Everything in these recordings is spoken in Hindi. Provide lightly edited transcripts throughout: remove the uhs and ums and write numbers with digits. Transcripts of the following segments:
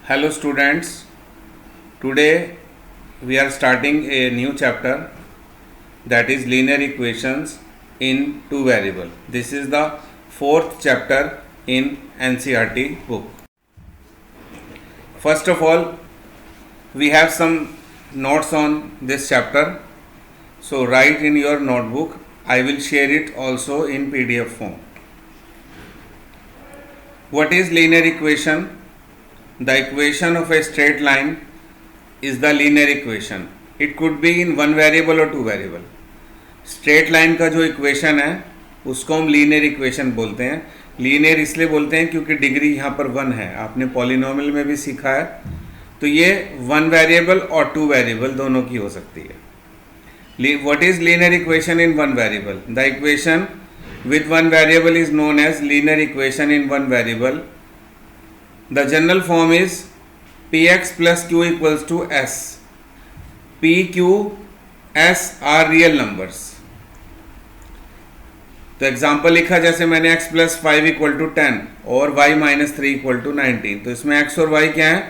Hello students, today we are starting a new chapter, that is linear equations in two variable. This is the fourth chapter in NCERT book. First of all, we have some notes on this chapter, so write in your notebook. I will share it also in PDF form. What is linear equation? The equation of a straight line is the linear equation. It could be in one variable or two variable. Straight line का जो इक्वेशन है उसको हम लीनियर इक्वेशन बोलते हैं. लीनियर इसलिए बोलते हैं क्योंकि डिग्री यहाँ पर वन है. आपने पॉलिनोमियल में भी सीखा है. तो ये वन वेरिएबल और टू वेरिएबल दोनों की हो सकती है. What is linear equation in one variable? The equation with one variable is known as linear equation in one variable. The general form is px plus q equals to s. p, q, s are real numbers. तो एग्जाम्पल लिखा जैसे मैंने x प्लस 5 इक्वल टू 10 और y माइनस 3 इक्वल टू 19. तो इसमें x और y क्या है?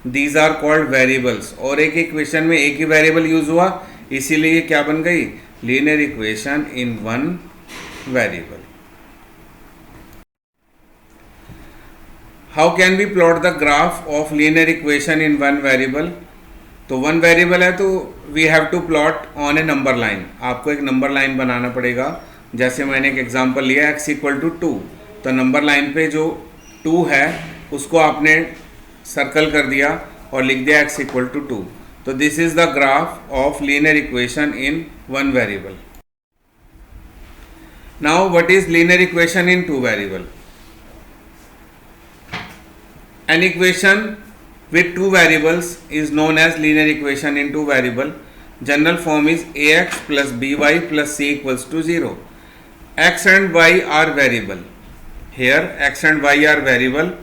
These are called variables. और एक इक्वेशन में एक ही वेरिएबल यूज हुआ, इसीलिए क्या बन गई? Linear equation in one variable. How can we plot the graph of linear equation in one variable? तो वन वेरिएबल है तो we have to plot on a number line. आपको एक नंबर लाइन बनाना पड़ेगा. जैसे मैंने एक एग्जांपल लिया x इक्वल टू 2. तो नंबर लाइन पे जो 2 है उसको आपने सर्कल कर दिया और लिख दिया x इक्वल टू 2. तो this is the graph of linear equation in one variable. Now what is linear equation in two variable? An equation with two variables is known as linear equation in two variable. General form is ax plus by plus c equals to 0. X and y are variable. Here x and y are variable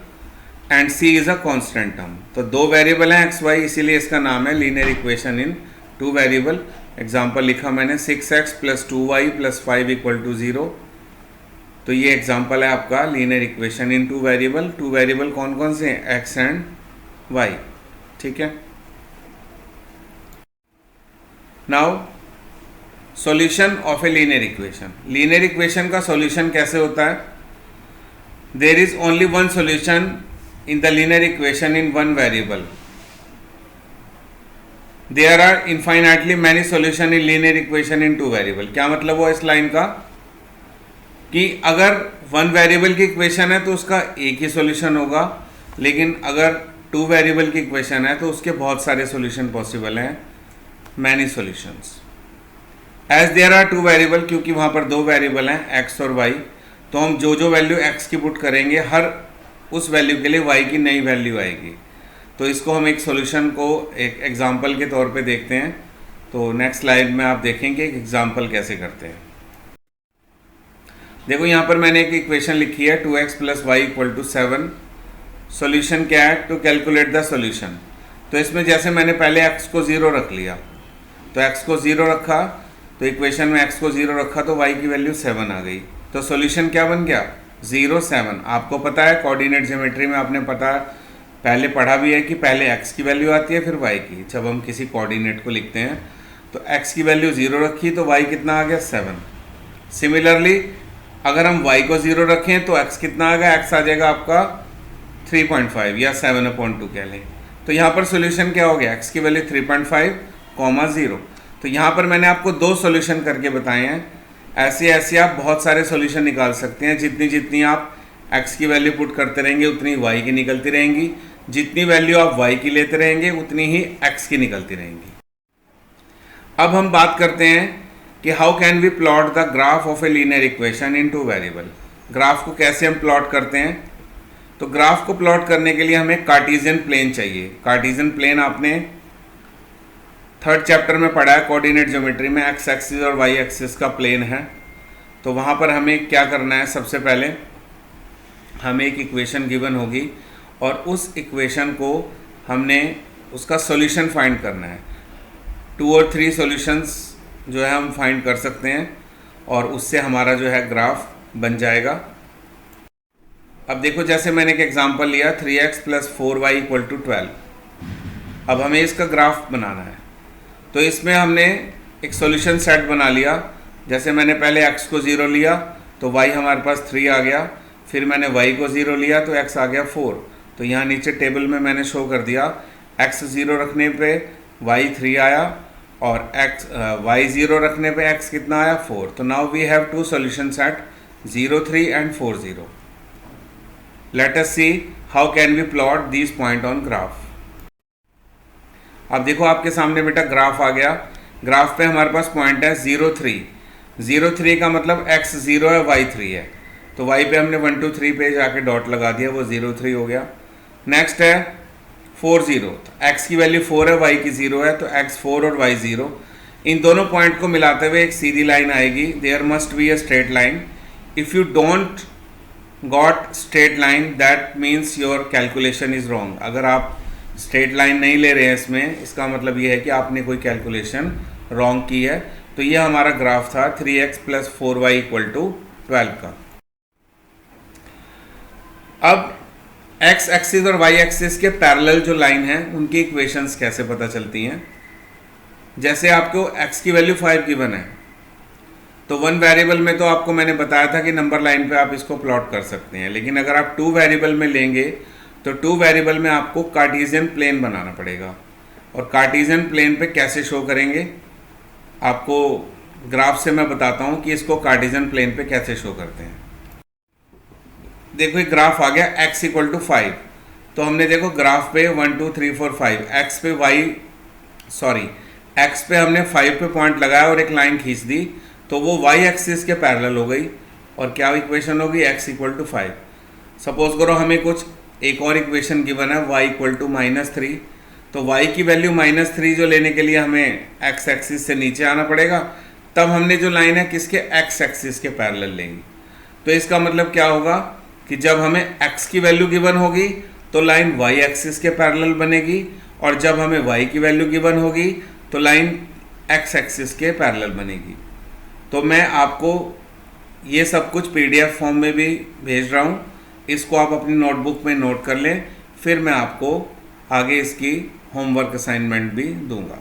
and c is a constant term. तो दो वेरिएबल हैं x y, इसीलिए इसका नाम है linear equation in two variable. Example लिखा मैंने 6x plus 2y plus 5 equal to 0. तो ये एग्जाम्पल है आपका linear equation in two variable. Two variable कौन कौन से हैं? X and y. ठीक है. Now solution of a linear equation. Linear equation का सॉल्यूशन कैसे होता है? There is only one solution in the linear equation in one variable. There are infinitely many solution in linear equation in two variable. क्या मतलब हुआ इस लाइन का? कि अगर वन वेरिएबल की इक्वेशन है तो उसका एक ही सॉल्यूशन होगा, लेकिन अगर टू वेरिएबल की इक्वेशन है तो उसके बहुत सारे सॉल्यूशन पॉसिबल हैं, many solutions. As there are two variable, क्योंकि वहाँ पर दो वेरिएबल हैं x और y, तो हम जो जो वैल्यू x की पुट करेंगे हर उस वैल्यू के लिए y की नई वैल्यू आएगी. तो इसको हम एक सॉल्यूशन को एक एग्जाम्पल के तौर पे देखते हैं. तो नेक्स्ट स्लाइड में आप देखेंगे एक एग्जाम्पल कैसे करते हैं. देखो यहाँ पर मैंने एक इक्वेशन लिखी है 2x plus y equal to 7. Solution क्या है? To calculate the solution. तो इसमें जैसे मैंने पहले x को 0 रख लिया, तो x को 0 रखा, तो इक्वेशन में x को 0 रखा तो y की वैल्यू 7 आ गई. तो सोल्यूशन क्या बन गया? 0 7. आपको पता है कोऑर्डिनेट ज्योमेट्री में आपने पहले पढ़ा भी है कि पहले x की वैल्यू आती है फिर y की. जब हम किसी कोऑर्डिनेट को लिखते हैं तो x की वैल्यु 0 रखी तो y कितना आ गया? 7. सिमिलरली अगर हम y को 0 रखें तो x कितना आ गया? x आ जाएगा आपका 3.5 या 7/2 कह लें. तो यहाँ पर सॉल्यूशन क्या हो गया? x की वैल्यू 3.5, 0. तो यहाँ पर मैंने आपको दो सॉल्यूशन करके बताए हैं. ऐसे आप बहुत सारे सॉल्यूशन निकाल सकते हैं. जितनी आप x की वैल्यू पुट करते रहेंगे उतनी y की निकलती रहेंगी. जितनी वैल्यू आप y की लेते रहेंगे उतनी ही x की निकलती रहेंगी. अब हम बात करते हैं कि how can we plot the graph of a linear equation in two variable. Graph को कैसे हम प्लॉट करते हैं? तो ग्राफ को प्लॉट करने के लिए हमें कार्टेशियन प्लेन चाहिए. कार्टेशियन प्लेन आपने थर्ड चैप्टर में पढ़ा है कोऑर्डिनेट ज्योमेट्री में. एक्स एक्सिस और वाई एक्सिस का प्लेन है. तो वहाँ पर हमें क्या करना है? सबसे पहले हमें एक इक्वेशन गिवन होगी और उस इक्वेशन को हमने उसका सॉल्यूशन फाइंड करना है. 2 और 3 सॉल्यूशंस जो है हम फाइंड कर सकते हैं और उससे हमारा जो है ग्राफ बन जाएगा. अब देखो जैसे मैंने एक एग्जांपल लिया 3x + 4y = 12। अब हमें इसका ग्राफ बनाना है, तो इसमें हमने एक सॉल्यूशन सेट बना लिया। जैसे मैंने पहले x को 0 लिया तो y हमारे पास 3 आ गया, फिर मैंने y को 0 लिया तो x आ गया 4। तो यहाँ नीचे टेबल में मैंने शो कर दिया x 0 रखने पे y 3 आया और y 0 रखने पे x कितना आया 4। तो now we have two solution set 0 3 and 4 0। Let us see how can we plot this point on graph. अब देखो आपके सामने बेटा ग्राफ आ गया। ग्राफ पे हमारे पास पॉइंट है 0 3। 0 3 का मतलब x 0 है y 3 है, तो y पे हमने 1 2 3 पे जाके डॉट लगा दिया, वो 0 3 हो गया। नेक्स्ट है 4 0, तो x की वैल्यू 4 है, y की 0 है, तो x 4 और y 0। इन दोनों पॉइंट को मिलाते हुए एक सीधी लाइन आएगी। There must be a straight line. If you don't got straight line that means your calculation is wrong. अगर आप स्ट्रेट लाइन नहीं ले रहे हैं इसमें, इसका मतलब ये है कि आपने कोई कैलकुलेशन रॉन्ग की है। तो ये हमारा ग्राफ था 3x + 4y = 12 का। अब x एक्सिस और y एक्सिस के पैरेलल जो लाइन है उनकी इक्वेशंस कैसे पता चलती हैं। जैसे आपको x की वैल्यू 5 गिवन है, तो 1 वेरिएबल में तो आपको मैंने बताया था कि नंबर लाइन पे आप इसको प्लॉट कर सकते हैं, लेकिन अगर आप 2 वेरिएबल में लेंगे तो 2 वेरिएबल में आपको कार्टेशियन प्लेन बनाना पड़ेगा। और कार्टेशियन प्लेन पे कैसे शो करेंगे, आपको ग्राफ से मैं बताता हूँ कि इसको कार्टेशियन प्लेन पे कैसे शो करते हैं। देखो एक ग्राफ आ गया x = 5। तो हमने देखो ग्राफ पे 1 2 3 4 5 x पे हमने 5 पे पॉइंट लगाया और एक लाइन खींच दी, तो वो y एक्सिस के पैरेलल हो गई। और क्या इक्वेशन होगी, x = 5। सपोज करो हमें कुछ एक और इक्वेशन गिवन है y = -3। तो y की वैल्यू -3 जो लेने के लिए हमें x एक्सिस से नीचे आना पड़ेगा, तब हमने जो लाइन है किसके x एक्सिस के पैरेलल लेंगे। तो इसका मतलब क्या होगा कि जब हमें x की वैल्यू गिवन होगी तो लाइन y एक्सिस के पैरेलल बनेगी, और जब हमें y की वैल्यू गिवन होगी तो लाइन x एक्सिस के पैरेलल बनेगी। तो मैं आपको ये सब कुछ PDF फॉर्म में भी भेज रहा हूँ, इसको आप अपनी नोटबुक में नोट कर लें, फिर मैं आपको आगे इसकी होमवर्क असाइनमेंट भी दूंगा।